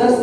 10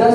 10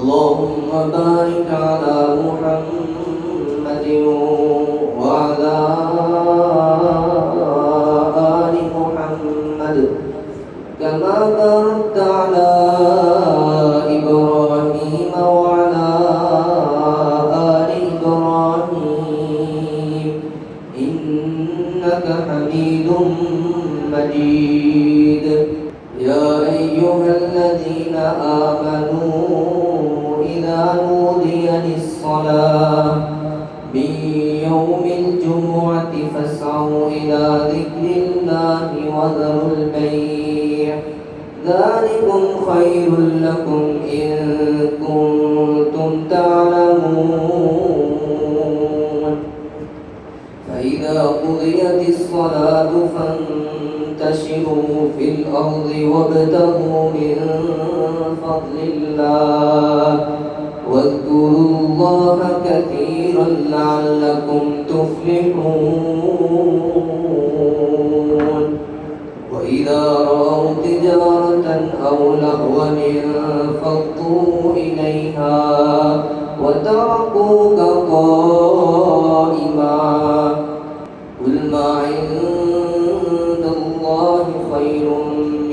اللهم بارك على محمد وعلى آل محمد كما باركت على إبراهيم وعلى آل إبراهيم إنك حميد مجيد يا أيها الذين آمنوا إذا نودي للصلاة من يوم الجمعة فاسعوا إلى ذكر الله وذروا البيع ذلكم خير لكم إن كنتم تعلمون فإذا قضيت الصلاة فانتشروا في الأرض وابتغوا من فضل الله واذكروا الله كثيرا لعلكم تفلحون وإذا رأوا تجارة أو لهوا انفضوا إليها وتركوك قائما قل ما عند الله خير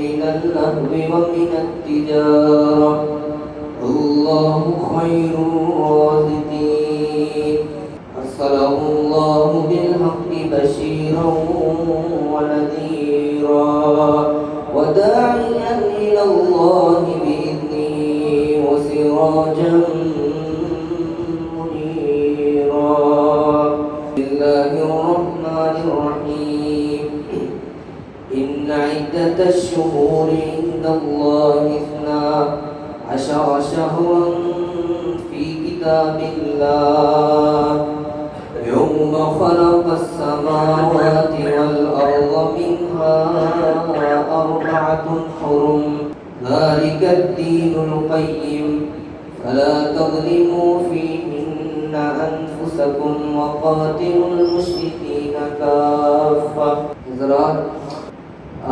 من اللهو ومن التجارة الله خير الرازقين أرسله الله بالحق بشيرا ونذيرا وداعيا إلى الله بإذنه وسراجا منيرا بسم الله الرحمن الرحيم إن عدة الشهور عند الله 12 شهرا في كتاب الله يوم خلق السماوات والأرض منها 4 حرم ذلك الدين القيم فلا تظلموا فيهن أنفسكم وقاتلوا المشركين كافة।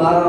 12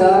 4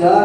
4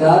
4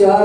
4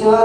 4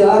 4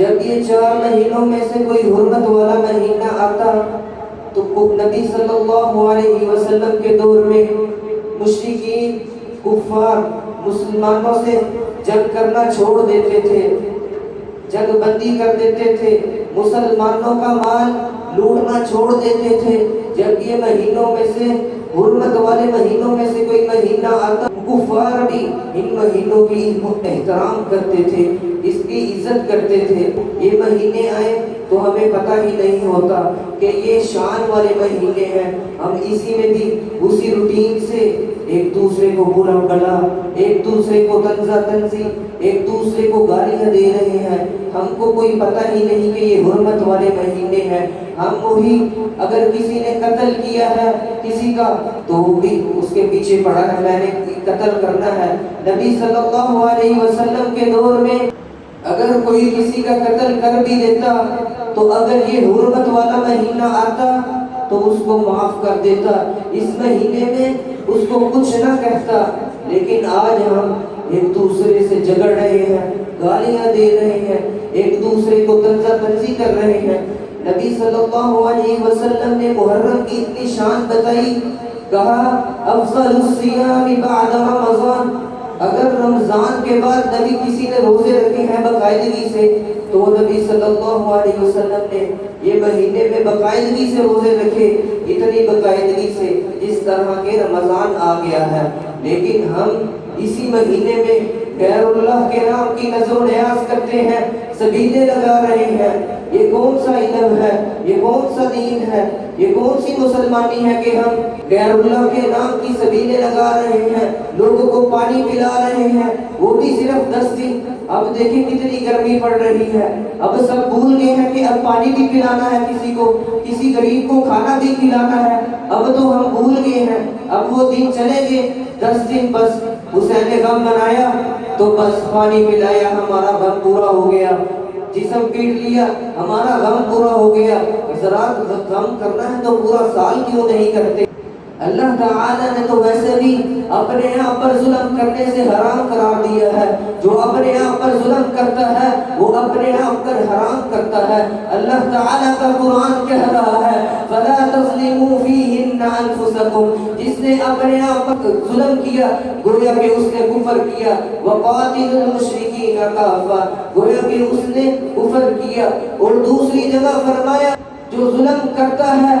جب یہ 4 مہینوں میں سے کوئی حرمت والا مہینہ آتا تو نبی صلی اللہ علیہ وسلم کے دور میں مشرکین کفار مسلمانوں سے جنگ کرنا چھوڑ دیتے تھے، جنگ بندی کر دیتے تھے، مسلمانوں کا مال لوٹنا چھوڑ دیتے تھے۔ جب یہ مہینوں میں سے حرمت والے مہینوں میں سے کوئی مہینہ آتا، کفار بھی ان مہینوں کی احترام کرتے تھے، اس کی عزت کرتے تھے۔ یہ مہینے آئے تو ہمیں پتہ ہی نہیں ہوتا کہ یہ شان والے مہینے ہیں، ہم اسی میں بھی اسی روٹین سے ایک دوسرے کو برا بھلا، ایک دوسرے کو تنزیہ تنزی، ایک دوسرے کو گالیاں دے رہے ہیں۔ ہم کو کوئی پتہ ہی نہیں کہ یہ حرمت والے مہینے ہیں۔ ہم وہی اگر کسی نے قتل کیا ہے کسی کا تو وہ بھی اس کے پیچھے پڑا ہے، میں نے قتل کرنا ہے۔ نبی صلی اللہ علیہ وسلم کے دور میں اگر کوئی کسی کا قتل کر بھی دیتا تو اگر یہ حرمت والا مہینہ آتا تو اس کو معاف کر دیتا، اس مہینے میں اس کو کچھ نہ کہتا۔ لیکن آج ہم ایک دوسرے سے جھگڑ رہے ہیں، گالیاں دے رہے ہیں، ایک دوسرے کو تنزیہ تنزی کر رہے ہیں۔ نبی صلی اللہ علیہ وسلم نے محرم کی اتنی شان بتائی، کہا افضل الصیام بعد رمضان، اگر رمضان کے بعد نبی کسی نے روزے رکھے ہیں باقاعدگی سے تو نبی صلی اللہ علیہ وسلم نے یہ مہینے میں باقاعدگی سے روزے رکھے، اتنی باقاعدگی سے جس طرح کے رمضان آ گیا ہے۔ لیکن ہم اسی مہینے میں غیر اللہ کے نام کی نظر و نیاز کرتے ہیں، سبیلیں لگا رہے ہیں۔ یہ کون سا علم ہے، یہ کون سا دین ہے، یہ کون سی مسلمانی ہے کہ ہم غیر اللہ کے نام کی سبیلیں لگا رہے ہیں، لوگوں کو پانی پلا رہے ہیں، وہ بھی صرف 10 دن۔ اب دیکھیں کتنی گرمی پڑ رہی ہے، اب سب بھول گئے ہیں کہ اب پانی بھی پلانا ہے کسی کو، کسی غریب کو کھانا بھی کھلانا ہے۔ اب تو ہم بھول گئے ہیں، اب وہ دن چلے گئے 10 دن، بس حسین نے غم منایا تو بس پانی پلایا، ہمارا غم پورا ہو گیا، جسم پیٹ لیا، ہمارا غم پورا ہو گیا۔ ذرا غم کرنا ہے تو پورا سال کیوں نہیں کرتے؟ اللہ تعالیٰ نے تو ویسے بھی اپنے آپ پر ظلم کرنے سے حرام قرار دیا ہے، جو اپنے آپ پر ظلم کرتا ہے وہ اپنے آپ پر حرام کرتا ہے۔ اللہ تعالیٰ کا قرآن کہہ رہا ہے فَلَا تَظْلِمُوا فِيهِنَّ أَنفُسَكُمْ، جس نے اپنے آپ پر ظلم کیا گویا کہ اس نے کفر کیا، وَقَاتِلُوا الْمُشْرِكِينَ كَافَّةً، گویا کہ اس نے کفر کیا۔ اور دوسری جگہ فرمایا جو ظلم کرتا ہے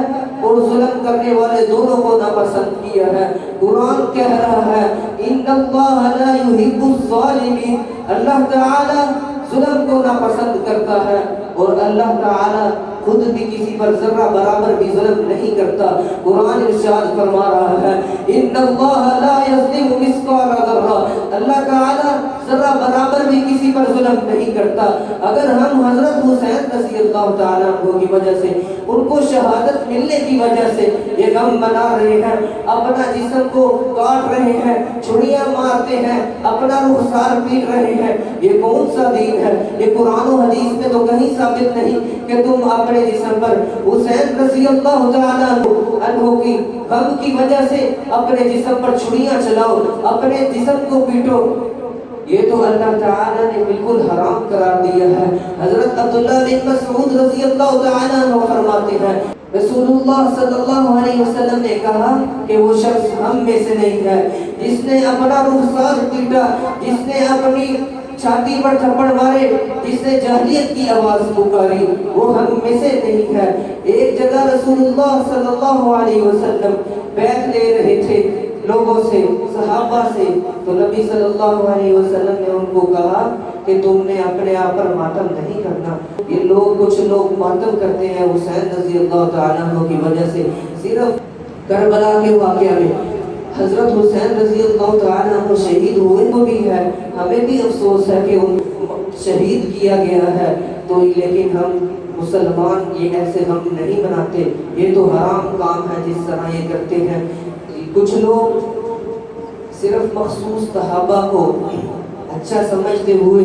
اور ظلم کرنے والے دونوں کو ناپسند کیا ہے۔ قرآن کہہ رہا ہے ان اللہ لا يحب الظالمین، اللہ تعالی ظلم کو ناپسند کرتا ہے، اور اللہ تعالی خود بھی کسی پر ذرہ برابر بھی ظلم نہیں کرتا۔ قرآن ارشاد فرما رہا ہے ان اللہ لا یظلم مثقال ذرہ، اللہ تعالی ذرہ برابر بھی کسی پر ظلم نہیں کرتا۔ اگر ہم حضرت حسین رضی اللہ تعالیٰ عنہ کی وجہ سے، ان کو شہادت ملنے کی وجہ سے یہ غم منا رہے ہیں، اپنا جسم کو کاٹ رہے ہیں، چھڑیاں مارتے ہیں، اپنا رخسار پیٹ رہے ہیں، یہ کون سا دین ہے؟ یہ قرآن و حدیث میں تو کہیں ثابت نہیں کہ تم اپنے جسم پر حسین رضی اللہ تعالیٰ عنہ کی غم کی وجہ سے اپنے جسم پر چھڑیاں چلاؤ، اپنے جسم کو پیٹو۔ یہ تو اللہ تعالیٰ نے بالکل حرام قرار دیا ہے۔ حضرت عبداللہ بن مسعود رضی اللہ تعالیٰ عنہ فرماتے ہیں رسول اللہ صلی اللہ علیہ وسلم نے کہا کہ وہ شخص ہم میں سے نہیں ہے جس نے اپنا رخسار پیٹا، جس نے اپنی چھاتی پر تھپڑ مارے، جس نے جاہلیت کی آواز پکاری، وہ ہم میں سے نہیں ہے۔ ایک جگہ رسول اللہ صلی اللہ علیہ وسلم بیعت لے رہے تھے لوگوں سے، صحابہ سے، تو نبی صلی اللہ علیہ وسلم نے ان کو کہا کہ تم نے اپنے آپ پر ماتم نہیں کرنا۔ یہ لوگ کچھ لوگ ماتم کرتے ہیں حسین رضی اللہ تعالیٰ عنہ کی وجہ سے۔ صرف کربلا کے واقعہ میں حضرت حسین رضی اللہ تعالیٰ عنہ شہید ہوئے تو بھی ہے، ہمیں بھی افسوس ہے کہ ان شہید کیا گیا ہے، تو لیکن ہم مسلمان یہ ایسے غم نہیں مناتے، یہ تو حرام کام ہے جس طرح یہ کرتے ہیں۔ کچھ لوگ صرف مخصوص صحابہ کو اچھا سمجھتے ہوئے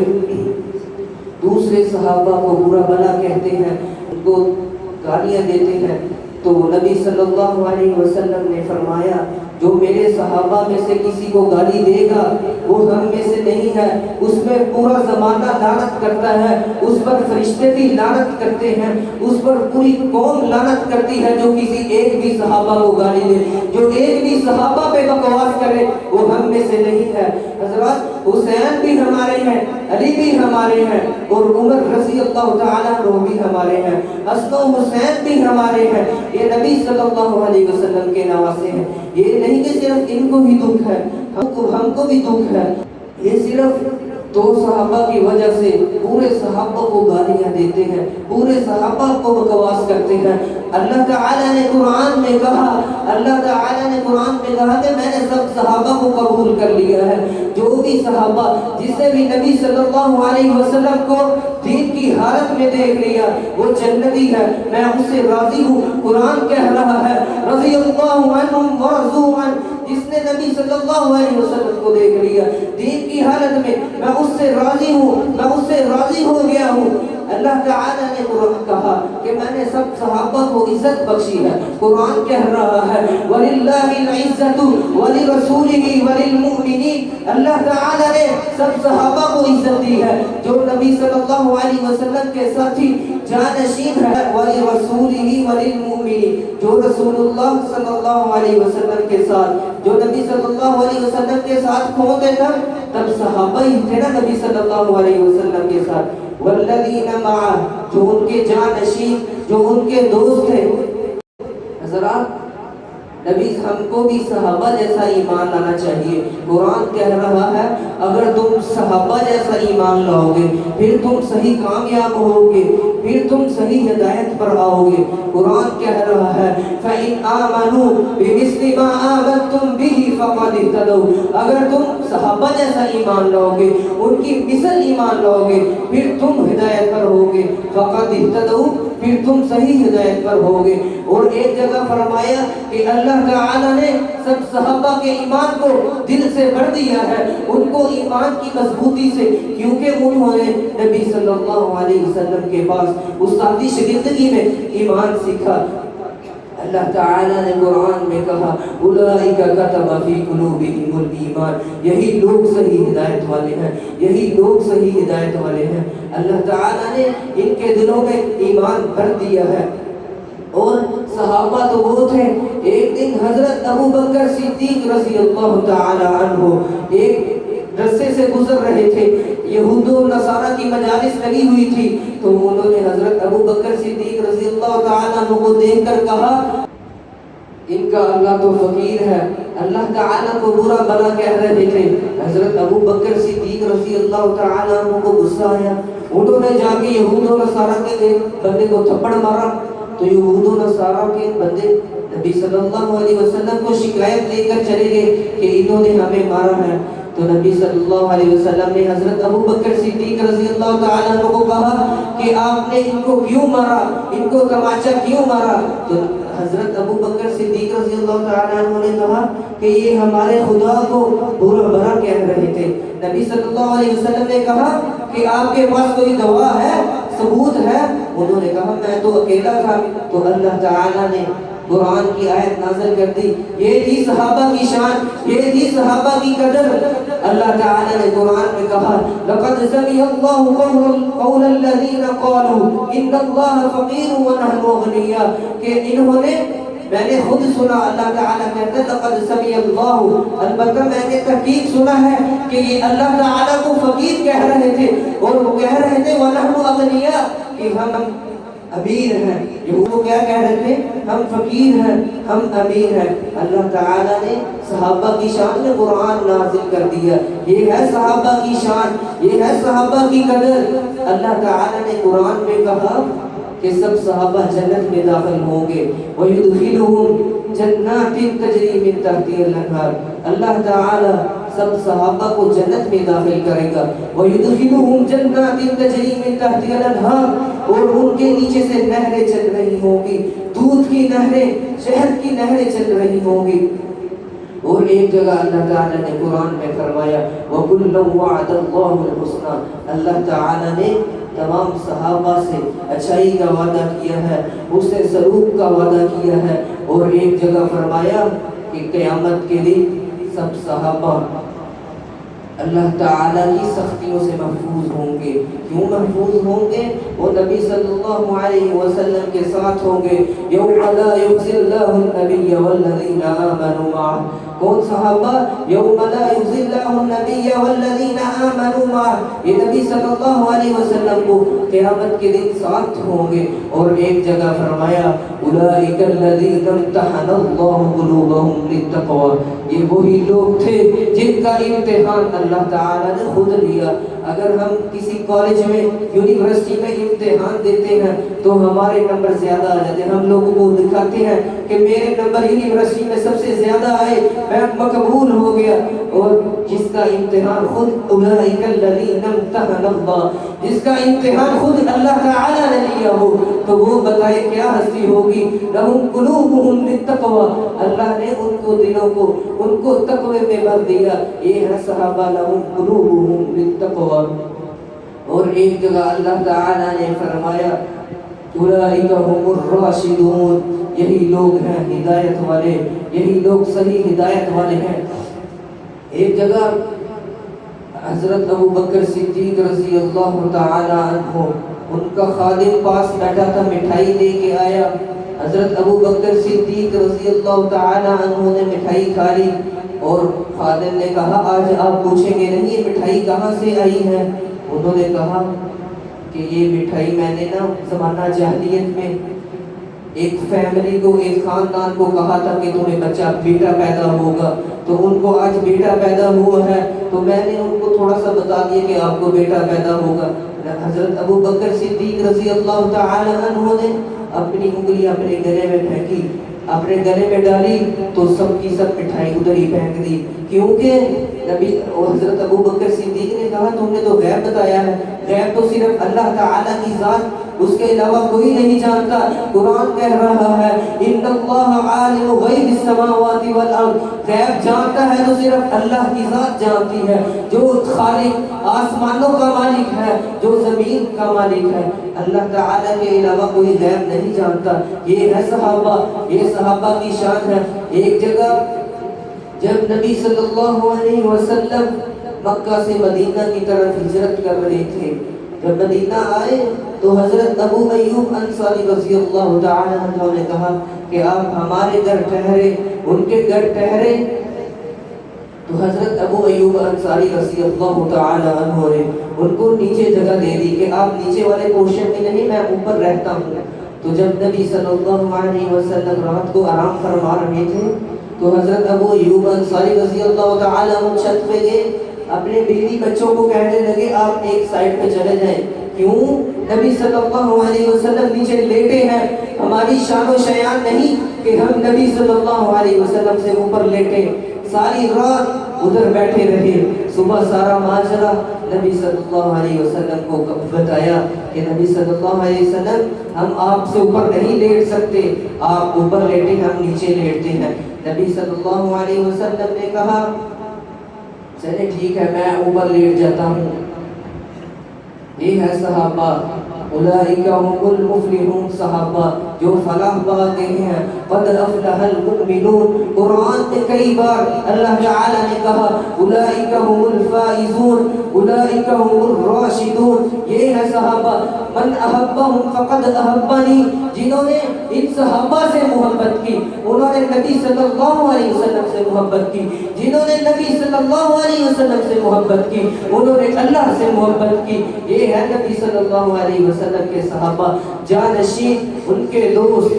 دوسرے صحابہ کو برا بھلا کہتے ہیں، ان کو گالیاں دیتے ہیں، تو نبی صلی اللہ علیہ وسلم نے فرمایا جو میرے صحابہ میں سے کسی کو گالی دے گا وہ ہم میں سے نہیں ہے، اس میں پورا زمانہ لعنت کرتا ہے، اس پر فرشتے بھی لعنت کرتے ہیں، اس پر پوری قوم لعنت کرتی ہے جو کسی ایک بھی صحابہ کو گالی دے، جو ایک بھی صحابہ پہ بکواس کرے وہ ہم میں سے نہیں ہے۔ حضرات حسین بھی ہمارے ہیں، علی بھی ہمارے ہیں، اور عمر رضی اللہ تعالیٰ عنہ بھی ہمارے ہیں، حسن و حسین بھی ہمارے ہیں، یہ نبی صلی اللہ علیہ وسلم کے نواسے ہیں۔ یہ نہیں کہ صرف ان کو بھی دکھ ہے، ہم کو بھی دکھ ہے۔ یہ صرف دو صحابہ کی وجہ سے پورے صحابہ کو گالیاں دیتے ہیں، پورے صحابہ کو بکواس کرتے ہیں۔ اللہ تعالیٰ نے قرآن میں کہا، اللہ تعالیٰ نے قرآن میں کہا کہ میں نے سب صحابہ کو قبول کر لیا ہے۔ جو بھی صحابہ جس نے بھی نبی صلی اللہ علیہ وسلم کو دین کی حالت میں دیکھ لیا وہ جنتی ہے، میں اس سے راضی ہوں۔ قرآن کہہ رہا ہے رضی اللہ عنہم ورضوا عنہ، جس نے نبی صلی اللہ علیہ وسلم کو دیکھ لیا دین کی حالت میں، میں اس سے راضی ہوں، میں اس سے راضی ہو گیا ہوں۔ اللہ تعالیٰ نے قرآن کہا کہ میں نے سب صحابہ کو عزت بخشی ہے۔ قرآن کہہ رہا ہے وَلِلَّهِ الْعِزَّةُ وَلِرَسُولِهِ وَلِلْمُؤْمِنِينَ، اللہ تعالیٰ نے سب صحابہ کو عزت دی ہے۔ جو نبی صلی اللہ علیہ وسلم کے ساتھی جانشین ہے، وَلِرَسُولِهِ وَلِلْمُؤْمِنِينَ، جو رسول اللہ صلی اللہ علیہ وسلم کے ساتھ، جو نبی صلی اللہ علیہ وسلم کے ساتھ کھوتے تھے تب صحابہ ہی تھے نا نبی صلی اللہ علیہ وسلم کے ساتھ۔ والذین معه، جو ان کے جانشین، جو ان کے دوست تھے۔ حضرات نبی ہم کو بھی صحابہ جیسا ایمان لانا چاہیے۔ قرآن کہہ رہا ہے اگر تم صحابہ جیسا ایمان لاؤ گے پھر تم صحیح کامیاب ہوگے، پھر تم صحیح ہدایت پر آؤ گے۔ قرآن کہہ رہا ہے فَإِنْ آمَنُوا بِمِثْلِ مَا آمَنْتُمْ بِهِ فَقَدِ اهْتَدَوْا، اگر تم صحابہ جیسا ایمان لاؤ گے، ان کی مثل ایمان لاؤ گے، پھر تم ہدایت پر ہوگے۔ فَقَدِ اهْتَدَوْا، پھر تم صحیح ہدایت پر ہوگے۔ اور ایک جگہ فرمایا کہ اللہ تعالیٰ نے سب صحابہ کے ایمان کو دل سے بھر دیا ہے، ان کو ایمان کی مضبوطی سے، کیونکہ انہوں نے نبی صلی اللہ علیہ وسلم کے پاس استادی شاگردگی میں ایمان سیکھا۔ اللہ تعالیٰ نے قرآن میں کہا اولئک کتب فی قلوبہم الایمان، یہی لوگ صحیح ہدایت والے ہیں، یہی لوگ صحیح ہدایت والے ہیں۔ اللہ تعالیٰ نے ان کے دلوں میں ایمان بھر دیا ہے۔ اور صحابہ تو وہ تھے، ایک دن حضرت ابو بکر صدیق رضی اللہ تعالی عنہ ایک رستے سے گزر رہے تھے، یہود و نصارہ کی مجالس لگی ہوئی تھی، تو انہوں نے حضرت ابو بکر صدیق رضی اللہ تعالی عنہ کو دیکھ کر کہا ان کا اللہ تو فقیر ہے، اللہ تعالیٰ کو برا بلا کہہ رہے تھے۔ حضرت ابو بکر صدیق رضی اللہ تعالی عنہ کو غصہ آیا، انہوں نے جا کے یہود و نصارہ کے بندے کو تھپڑ مارا، تو یہود و نصارہ کے بندے نبی صلی اللہ علیہ وسلم کو شکایت لے کر چلے گئے کہ انہوں نے ہمیں مارا ہے۔ تو نبی صلی اللہ علیہ وسلم نے حضرت ابو بکر صدیق رضی اللہ تعالیٰ عنہ کو کہا کہ آپ نے ان کو کیوں مارا، ان کو تماچا کیوں مارا؟ تو حضرت ابو بکر صدیق رضی اللہ تعالیٰ عنہ نے کہا کہ یہ ہمارے خدا کو برا بھلا کہہ رہے تھے۔ نبی صلی اللہ علیہ وسلم نے کہا کہ آپ کے پاس کوئی گواہ ہے، ثبوت ہے؟ انہوں نے کہا میں تو اکیلا تھا۔ تو اللہ تعالیٰ نے قرآن کی آیت نازل کر دی، یہ تھی صحابہ کی شان، یہ تھی صحابہ کی قدر۔ اللہ تعالیٰ نے قرآن میں کہا لَقَدْ سَمِعَ اللَّهُ قَوْلَ الَّذِينَ قَالُوا إِنَّ اللَّهَ فَقِيرٌ وَنَحْنُ أَغْنِيَاءُ، کہ انہوں نے، میں نے خود سنا، اللہ تعالیٰ کہتے ہیں لَقَدْ سَمِعَ اللَّهُ، البتہ میں نے تحقیق سنا ہے کہ یہ اللہ تعالیٰ کو فقیر کہہ رہے تھے، اور وہ کہہ رہے تھے وَنَحْنُ أَغْنِيَاءُ، کہ ہم امیر ہیں۔ یہ وہ کیا کہہ رہے تھے؟ ہم فقیر ہیں، ہم امیر ہیں۔ اللہ تعالیٰ نے صحابہ کی شان میں قرآن نازل کر دیا، یہ ہے صحابہ کی شان، یہ ہے صحابہ کی قدر۔ اللہ تعالیٰ نے قرآن میں کہا کہ سب صحابہ جنت میں داخل ہوں گے، وَيُدْخِلُهُمْ جَنَّاتٍ تَجْرِي مِن تَحْتِهَا الْأَنْهَارُ، اللہ تعالیٰ سب صحابہ کو جنت میں داخل کرے گا، وَيُدْخِلُهُمْ جَنَّاتٍ تَجْرِي مِن تَحْتِهَا الْأَنْهَارُ، اور ان کے نیچے سے نہریں چل رہی ہوں گی، دودھ کی نہریں، شہد کی نہریں چل رہی ہوں گی۔ اور ایک جگہ اللہ تعالیٰ نے قرآن میں فرمایا وَكُلًّا وَعَدَ اللَّهُ الْحُسْنَى، اللہ تعالیٰ نے تمام صحابہ سے اچھائی کا وعدہ کیا ہے، اس سے سلوک کا وعدہ کیا ہے۔ اور ایک جگہ فرمایا کہ قیامت کے دن سب صحابہ اللہ تعالیٰ کی سختیوں سے محفوظ ہوں گے. کیوں محفوظ ہوں گے؟ وہ نبی صلی اللہ علیہ وسلم کے ساتھ ہوں گے. یوم لا یخزی اللہ النبی والذین آمنوا معہ. کون صحابہ؟ یوم لا یخزی اللہ النبی والذین آمنوا معہ. یہ نبی صلی اللہ علیہ وسلم کو قیامت کے دن ساتھ ہوں گے. اور ایک جگہ فرمایا اولئک الذین امتحن اللہ قلوبہم للتقوی. یہ وہی لوگ تھے جن کا امتحان اللہ تعالیٰ نے خود لیا. اگر ہم کسی کالج میں یونیورسٹی میں امتحان دیتے ہیں تو ہمارے نمبر زیادہ آ جاتے ہیں. ہم لوگوں کو دکھاتے ہیں کہ میرے نمبر یونیورسٹی میں سب سے زیادہ آئے, میں مقبول ہو گیا. اور جس کا امتحان خود اولئک الذین امتحن اللہ, جس کا امتحان خود اللہ تعالیٰ نے لیا ہو, تو وہ بتائے کیا ہستی ہوگی. لہم قلوبہم للتقوی. اللہ نے ان کو دلوں کو ان کو تقوی میں بھر دیا. یہ ہے صحابہ لہم قلوبہم للتقوی. اور ایک جگہ اللہ تعالیٰ نے فرمایا اولئک هم الراشدون. یہی لوگ ہیں ہدایت والے, یہی لوگ صحیح ہدایت والے ہیں. ایک جگہ حضرت ابو بکر صدیق رضی اللہ تعالی عنہ, ان کا خادم پاس بیٹھا تھا, مٹھائی لے کے آیا. حضرت ابو بکر صدیق رضی اللہ تعالی عنہ نے مٹھائی کھا لی اور خادم نے کہا آج آپ پوچھیں گے نہیں یہ مٹھائی کہاں سے آئی ہے. انہوں نے کہا کہ یہ مٹھائی میں نے نا زمانہ جاہلیت میں ایک فیملی کو, ایک خاندان کو کہا تھا کہ تمہیں بچہ بیٹا پیدا ہوگا, تو ان کو آج بیٹا پیدا ہوا ہے تو میں نے ان کو تھوڑا سا بتا دیا کہ آپ کو بیٹا پیدا ہوگا. حضرت ابو بکر صدیق رضی اللہ تعالی عنہ نے اپنی انگلی اپنے گلے میں پھینکی, اپنے گلے میں ڈالی تو سب کی سب مٹھائی ادھر ہی پھینک دی. کیونکہ نبی حضرت ابو بکر صدیق نے کہا تم نے تو غیب بتایا ہے, غیب تو صرف اللہ تعالیٰ کی ذات, اس کے علاوہ کوئی نہیں جانتا. قرآن کہہ رہا ہے ان اللہ عالم غیب السماوات والارض. غیب جانتا ہے تو صرف اللہ کی ذات جانتی ہے, جو خالق آسمانوں کا مالک ہے, جو زمین کا مالک ہے. اللہ تعالیٰ کے علاوہ کوئی غیب نہیں جانتا. یہ ہے صحابہ, یہ صحابہ کی شان ہے. ایک جگہ جب نبی صلی اللہ علیہ وسلم مکہ سے مدینہ کی طرف ہجرت کر رہے تھے, جب مدینہ آئے تو حضرت ابو ایوب انصاری رضی اللہ تعالی عنہ نے کہا کہ آپ ہمارے گھر ٹھہرے. ان کے گھر ٹھہرے تو حضرت ابو ایوب انصاری رضی اللہ تعالی عنہ نے ان کو نیچے جگہ دے دی کہ آپ نیچے والے پورشن میں نہیں, میں اوپر رہتا ہوں. تو جب نبی صلی اللہ علیہ وسلم رات کو آرام فرما رہے تھے تو حضرت ابو ایوب انصاری رضی اللہ تعالی عنہ چھت پہ گئے, اپنے بیوی بچوں کو کہنے لگے آپ ایک سائڈ پہ چلے جائیں. کیوں؟ نبی صلی اللہ علیہ وسلم نیچے لیٹے ہیں. ہماری شان و شیان نہیں کہ ہم نبی صلی اللہ علیہ وسلم سے اوپر لیٹے. ساری رات ادھر بیٹھے رہے. صبح سارا ماجرا نبی صلی اللہ علیہ وسلم کو بتایا کہ نبی صلی اللہ علیہ وسلم ہم آپ سے اوپر نہیں لیٹ سکتے, آپ اوپر لیٹے ہم نیچے لیٹتے ہیں. نبی صلی اللہ علیہ وسلم نے کہا چلے ٹھیک ہے میں اوپر لیٹ جاتا ہوں. یہ ہے صحابہ اولئک هم المفلحون, صحابہ جو فلاح پا گئے ہیں. قد افلح المؤمنون. قرآن میں کئی بار اللہ تعالی نے کہا اولئک هم الفائزون, اولئک هم الراشدون. یہ ہے صحابہ من احبهم فقد احبنی. جنہوں نے ان صحابہ سے محبت کی انہوں نے نبی صلی اللہ علیہ وسلم سے محبت کی. جنہوں نے نبی صلی اللہ علیہ وسلم سے محبت کی انہوں نے اللہ سے محبت کی. یہ ہے نبی صلی اللہ علیہ وسلم کے صحابہ, جانشین, ان کے دوست.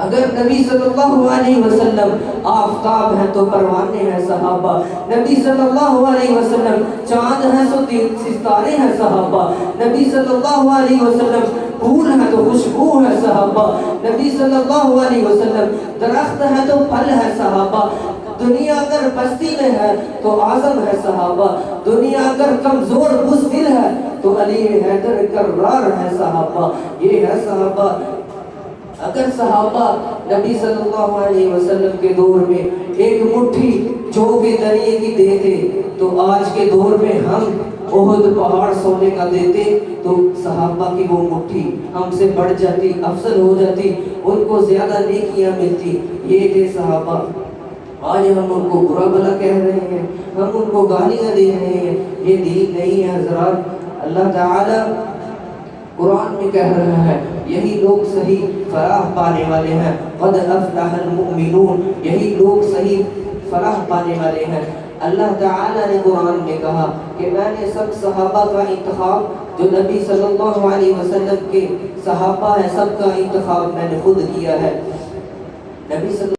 اگر نبی صلی اللہ علیہ وسلم آفتاب ہیں تو پروانے ہیں صحابہ. نبی صلی اللہ علیہ وسلم چاند ہیں تو ستارے ہیں صحابہ. نبی صلی اللہ علیہ وسلم پھول ہے تو خوشبو ہے صحابہ. نبی صلی اللہ علیہ وسلم درخت ہے تو پھل ہے صحابہ. دنیا اگر بستی میں ہے تو اعظم ہے صحابہ. دنیا اگر کمزور بزدل ہے تو علی حیدر کرار ہے صحابہ. یہ ہے صحابہ. اگر صحابہ نبی صلی اللہ علیہ وسلم کے دور میں ایک مٹھی جو کے دریے کی دیتے تو آج کے دور میں ہم احد پہاڑ سونے کا دیتے تو صحابہ کی وہ مٹھی ہم سے بڑھ جاتی، افضل ہو جاتی، ان کو زیادہ نیکیاں ملتی۔ یہ تھے صحابہ۔ آج ہم ان کو برا بھلا کہہ رہے ہیں، ہم ان کو گالیاں دے رہے ہیں، یہ دین نہیں ہے حضرات۔ اللہ تعالی قرآن میں کہہ رہا ہے یہی لوگ صحیح فلاح پانے والے ہیں، قد افلح المؤمنون، یہی لوگ صحیح فلاح پانے والے ہیں۔ اللہ تعالی نے قرآن میں کہا کہ میں نے سب صحابہ کا انتخاب، جو نبی صلی اللہ علیہ وسلم کے صحابہ ہیں، سب کا انتخاب میں نے خود کیا ہے۔ نبی صلی